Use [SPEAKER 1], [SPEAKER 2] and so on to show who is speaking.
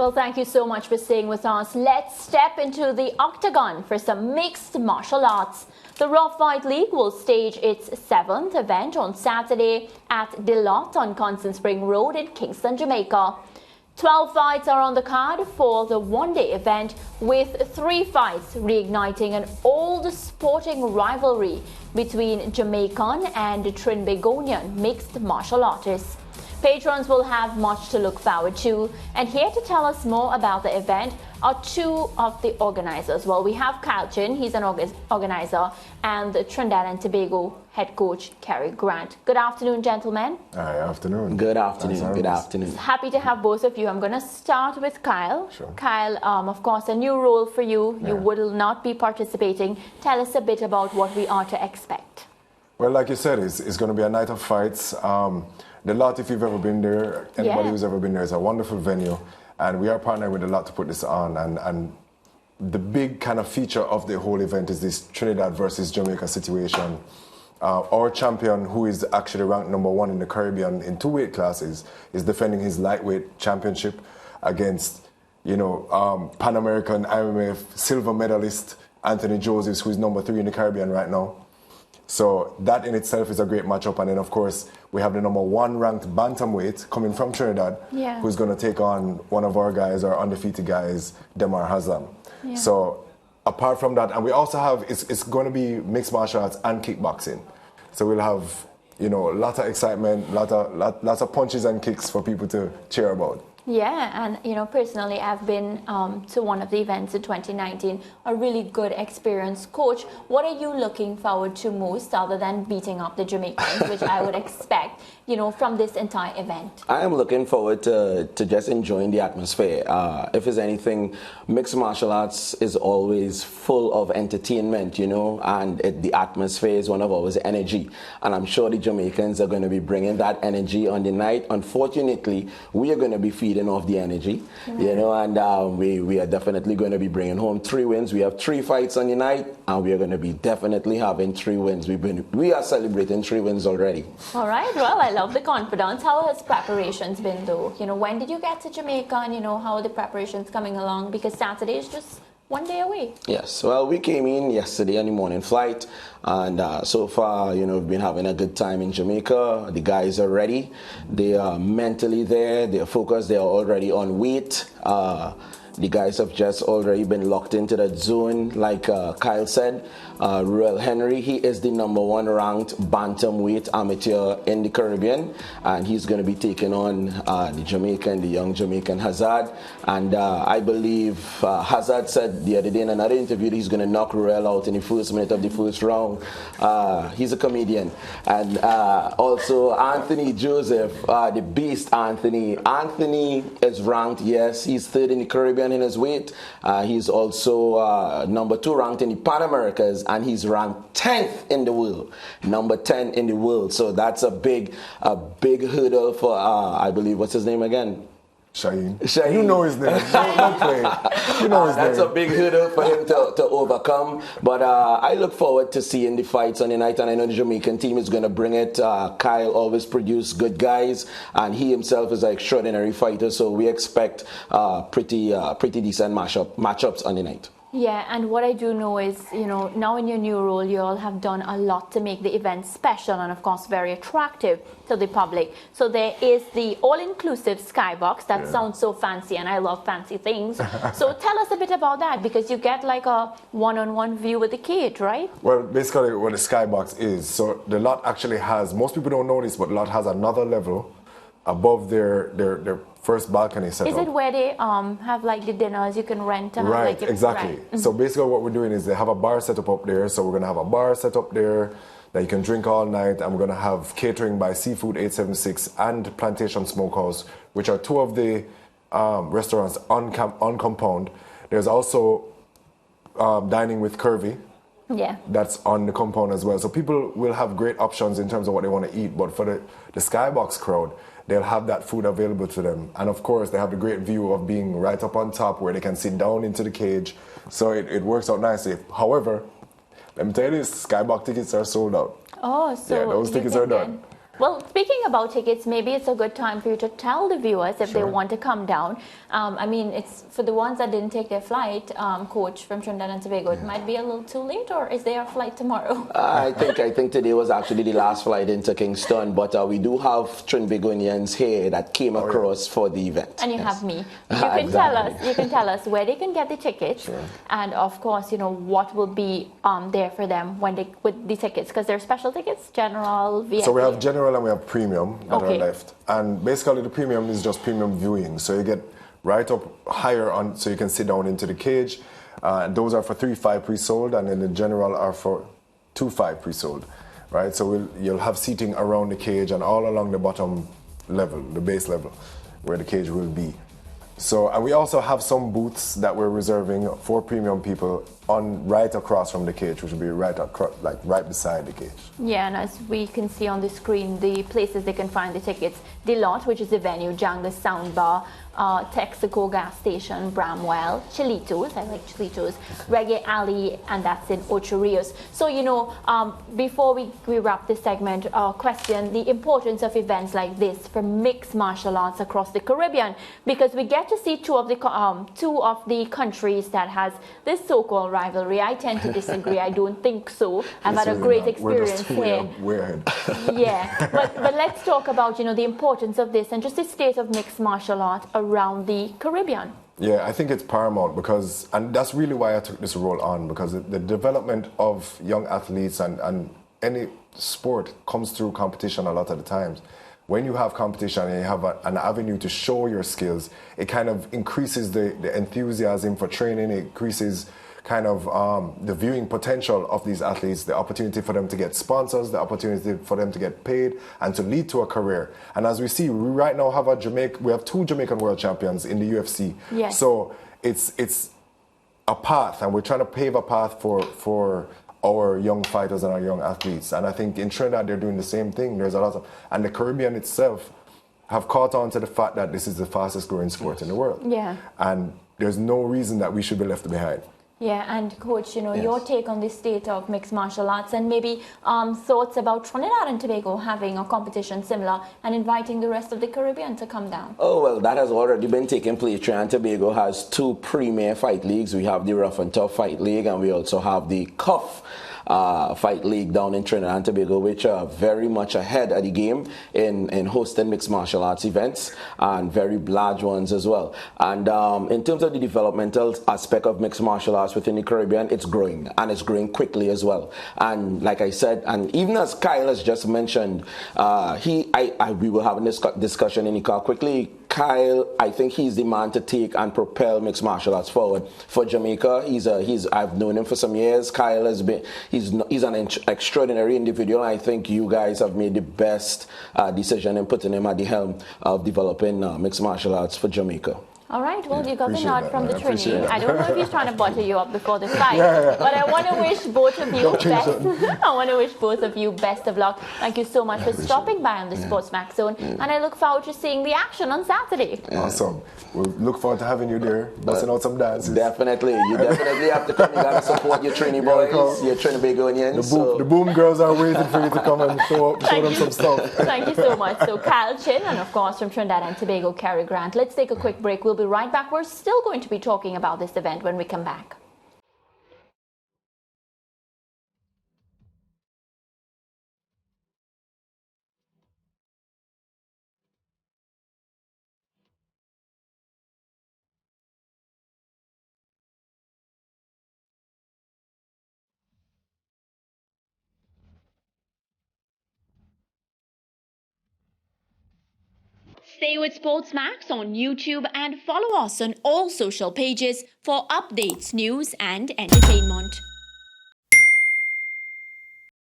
[SPEAKER 1] Well, thank you so much for staying with us. Let's step into the octagon for some mixed martial arts. The Raw Fight League will stage its 7th event on Saturday at The Lot on Constant Spring Road in Kingston, Jamaica. 12 fights are on the card for the one-day event, with 3 fights reigniting an old sporting rivalry between Jamaican and Trinbagonian mixed martial artists. Patrons will have much to look forward to, and here to tell us more about the event are 2 of the organizers. Well, we have Kyle Chin, he's an organizer, and the Trinidad and Tobago head coach, Kerry Grant. Good afternoon, gentlemen.
[SPEAKER 2] Hi, afternoon.
[SPEAKER 3] Good afternoon. Good afternoon.
[SPEAKER 1] Happy to have both of you. I'm going to start with Kyle.
[SPEAKER 2] Sure.
[SPEAKER 1] Kyle, of course, a new role for you. You will not be participating. Tell us a bit about what we are to expect.
[SPEAKER 2] Well, like you said, it's going to be a night of fights. The Lot, if you've ever been there, anybody who's ever been there, is a wonderful venue. And we are partnering with The Lot to put this on. And the big kind of feature of the whole event is this Trinidad versus Jamaica situation. Our champion, who is actually ranked #1 in the Caribbean in 2 weight classes, is defending his lightweight championship against, Pan American IMF silver medalist Anthony Josephs, who is #3 in the Caribbean right now. So that in itself is a great matchup. And then, of course, we have the #1 ranked bantamweight coming from Trinidad, who's going to take on one of our guys, our undefeated guys, Demar Haslam.
[SPEAKER 1] Yeah.
[SPEAKER 2] So apart from that, and we also have, it's going to be mixed martial arts and kickboxing. So we'll have, a lot of excitement, lots of punches and kicks for people to cheer about.
[SPEAKER 1] Yeah, and personally, I've been to one of the events in 2019, a really good experience. Coach, what are you looking forward to most other than beating up the Jamaicans, which I would expect, from this entire event?
[SPEAKER 3] I am looking forward to just enjoying the atmosphere. If there's anything, mixed martial arts is always full of entertainment, and the atmosphere is one of ours, energy. And I'm sure the Jamaicans are going to be bringing that energy on the night. Unfortunately, we are going to be feeding off the energy, and we are definitely going to be bringing home 3 wins. We have 3 fights on the night, and we are going to be definitely having 3 wins. We are celebrating 3 wins already.
[SPEAKER 1] All right. Well, I love the confidence. How has preparations been, though? When did you get to Jamaica, and how are the preparations coming along? Because Saturday is just 1 day away.
[SPEAKER 3] Yes. Well, we came in yesterday on the morning flight, and so far, we've been having a good time in Jamaica. The guys are ready. They are mentally there. They're focused. They are already on weight. The guys have just already been locked into that zone. Like Kyle said, Ruel Henry, he is the #1 ranked bantamweight amateur in the Caribbean, and he's going to be taking on the young Jamaican Hazard. And I believe Hazard said the other day in another interview that he's going to knock Ruel out in the first minute of the first round. He's a comedian. And also Anthony Joseph, the beast Anthony. Anthony is ranked, yes, he's 3rd in the Caribbean in his weight. He's also #2 ranked in the Pan Americas, and he's ranked 10th in the world, #10 in the world. So that's a big hurdle for I believe, what's his name again?
[SPEAKER 2] Shaheen. You know his name. Don't play. You know his name.
[SPEAKER 3] That's a big hurdle for him to overcome. But I look forward to seeing the fights on the night, and I know the Jamaican team is going to bring it. Kyle always produces good guys, and he himself is an extraordinary fighter. So we expect pretty decent matchups on the night.
[SPEAKER 1] Yeah, and what I do know is, now in your new role, you all have done a lot to make the event special and, of course, very attractive to the public. So there is the all-inclusive skybox. That sounds so fancy, and I love fancy things. So tell us a bit about that, because you get like a one-on-one view with the cage, right?
[SPEAKER 2] Well, basically what the skybox is, so the Lot actually has, most people don't know this, but the Lot has another level above their first balcony setup.
[SPEAKER 1] Is it where they have like the dinners you can rent? To
[SPEAKER 2] right,
[SPEAKER 1] have, like,
[SPEAKER 2] exactly.
[SPEAKER 1] Right.
[SPEAKER 2] So basically what we're doing is they have a bar set up there. So we're going to have a bar set up there that you can drink all night. And we're going to have catering by Seafood 876 and Plantation Smokehouse, which are 2 of the restaurants on compound. There's also dining with Curvy.
[SPEAKER 1] Yeah.
[SPEAKER 2] That's on the compound as well. So people will have great options in terms of what they want to eat. But for the Skybox crowd, they'll have that food available to them. And of course, they have the great view of being right up on top where they can sit down into the cage. So it works out nicely. However, let me tell you this, Skybox tickets are sold out.
[SPEAKER 1] Oh, so
[SPEAKER 2] yeah, those tickets are done.
[SPEAKER 1] Well, speaking about tickets, maybe it's a good time for you to tell the viewers if they want to come down. I mean, it's for the ones that didn't take their flight, coach from Trinidad and Tobago, it might be a little too late, or is there a flight tomorrow?
[SPEAKER 3] I think today was actually the last flight into Kingston, but we do have Trinbagonians here that came across for the event.
[SPEAKER 1] And you have me. You can tell us where they can get the tickets, and of course, you know, what will be there for them when they with the tickets, because they're special tickets, general, VIP.
[SPEAKER 2] So we have general and we have premium that are left, and basically the premium is just premium viewing. So you get right up higher on, so you can sit down into the cage. Those are for 3-5 pre-sold, and then the general are for 2-5 pre-sold, right? So you'll have seating around the cage and all along the bottom level, the base level, where the cage will be. So, and we also have some booths that we're reserving for premium people on right across from the cage, which will be right across, like right beside the cage.
[SPEAKER 1] Yeah, and as we can see on the screen, the places they can find the tickets: the Lot, which is the venue, Jang the Soundbar, Texaco gas station, Bramwell, Chilitos, I like Chilitos, Reggae Alley, and that's in Ocho Rios. So, you know, before we wrap this segment, question the importance of events like this for mixed martial arts across the Caribbean, because we get to see two of the countries that has this so-called rivalry. I tend to disagree. I don't think so. I've had a great experience here. Yeah, but let's talk about, you know, the importance of this and just the state of mixed martial art around the Caribbean.
[SPEAKER 2] Yeah, I think it's paramount because, and that's really why I took this role on, because the development of young athletes and any sport comes through competition a lot of the times. When you have competition and you have an avenue to show your skills, it kind of increases the enthusiasm for training, it increases kind of the viewing potential of these athletes, the opportunity for them to get sponsors, the opportunity for them to get paid and to lead to a career. And as we see, we right now have we have 2 Jamaican world champions in the UFC.
[SPEAKER 1] Yes.
[SPEAKER 2] So it's a path, and we're trying to pave a path for our young fighters and our young athletes. And I think in Trinidad they're doing the same thing. There's a lot of, and the Caribbean itself have caught on to the fact that this is the fastest growing sport in the world.
[SPEAKER 1] Yeah.
[SPEAKER 2] And there's no reason that we should be left behind.
[SPEAKER 1] Yeah, and Coach, you know, your take on the state of mixed martial arts and maybe thoughts about Trinidad and Tobago having a competition similar and inviting the rest of the Caribbean to come down.
[SPEAKER 3] Oh, well, that has already been taking place. Trinidad and Tobago has 2 premier fight leagues. We have the Rough and Tough Fight League, and we also have the Cuff Fight League down in Trinidad and Tobago, which are very much ahead of the game in hosting mixed martial arts events, and very large ones as well. And in terms of the developmental aspect of mixed martial arts within the Caribbean, it's growing, and it's growing quickly as well. And like I said, and even as Kyle has just mentioned, we were having this discussion in the car quickly. Kyle, I think he's the man to take and propel mixed martial arts forward for Jamaica. I've known him for some years. Kyle he's an extraordinary individual. I think you guys have made the best decision in putting him at the helm of developing mixed martial arts for Jamaica.
[SPEAKER 1] All right, well, you got the nod from the Trini. I don't know if he's trying to butter you up before the fight, but I want to wish both of you best. I want to wish both of you best of luck. Thank you so much for stopping by on the SportsMax Zone, and I look forward to seeing the action on Saturday.
[SPEAKER 2] Awesome. We'll look forward to having you there, busting out some dances.
[SPEAKER 3] Definitely. You definitely have to come. You got to support your Trini boys, your Trinbagonians.
[SPEAKER 2] The boom girls are waiting for you to come and show them some stuff.
[SPEAKER 1] Thank you so much. So Kyle Chin, and of course from Trinidad and Tobago, Kerry Grant. Let's take a quick break. We'll be right back. We're still going to be talking about this event when we come back. Stay with SportsMax on YouTube and follow us on all social pages for updates, news, and entertainment.